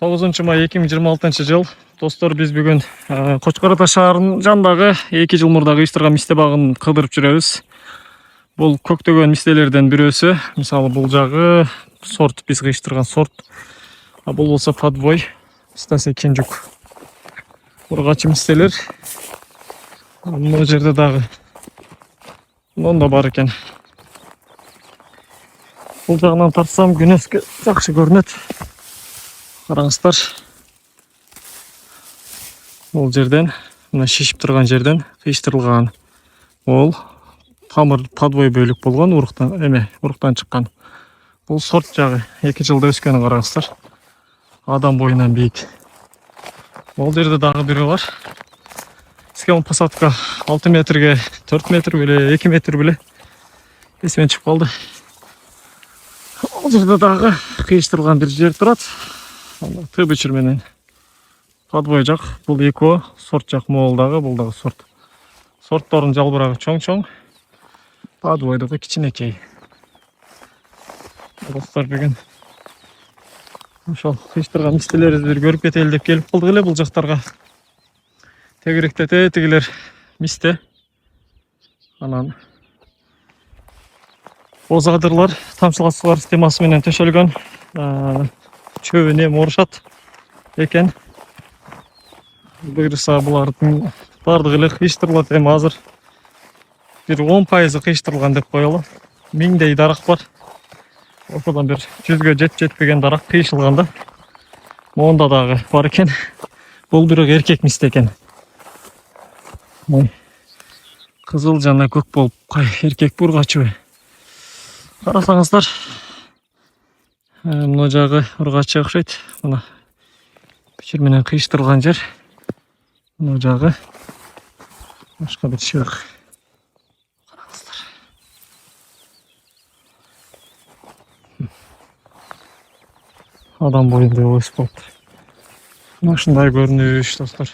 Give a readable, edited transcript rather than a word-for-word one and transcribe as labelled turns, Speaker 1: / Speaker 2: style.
Speaker 1: 9 may 2026 жыл. Достор, биз бүгүн Кочкор Ата шаарынын жанындагы 2 жыл мурда кыйыштырган мисте багын кыдырып жүрөбүз. Бул көктөгөн мистелерден бирөөсү. Мисалы бул жагы сорт, биз кыйыштырган сорт. А бул болсо подвой, Стасий Кенжук. Ургачы мистелер. Мына жерде дагы монда бар экен. Бул жагынан тартсам күнөскө жакшы көрүнөт. Караңыздар. Бул жерден, мына шишип турган жерден кыйыштырылган. Ол тамыр подвой бөлүк болгон, уруктан чыккан. Бул сорт жагы 2 жылда өскөнүн караңыздар. Адам боюнан бийик. Бул жерде дагы бирөө бар. Схема посадка 6 метрге 4 метр беле, 2 метр беле. Эсимен чыгып калды. Бул жерде дагы кыйыштырылган бир жер турат. Тыбычыр менен подвой жак. Бул эко, сорт жак моолдагы, бул дагы сорт. Сорттордун жалбырагы чоң-чоң. Подвойдугу кичинекей. Достор, бүгүн ошол кыйыштырган мистелерибизди бир көрүп кетели деп келип калдык эле бул жактарга. Тегеректе тегилер мисте. Анан озадырлар тамчылатуулар системасы менен төшөлгөн. Чөбүн эми орушат экен. Буюрса булардын бардыгы эле кыйыштырылат. Эми азыр бир 10% кыйыштырылган деп коелу. 1000дей дарак бар. Ошодон бир 100гө жетпеген дарак кыйышылганда. Монда дагы бар экен. Бул бирок эркек мисте экен. Кызыл жана көк болуп, эркек ургачыбы. Карасаңыздар, мына жагы ургачы окшойт. Мына бичир менен кыйыштырылган жер. Мына жагы башка бир шыгык. Караңыздар. Адам боюндай өсүп калыптыр. Мына ушундай көрүнүш, достор.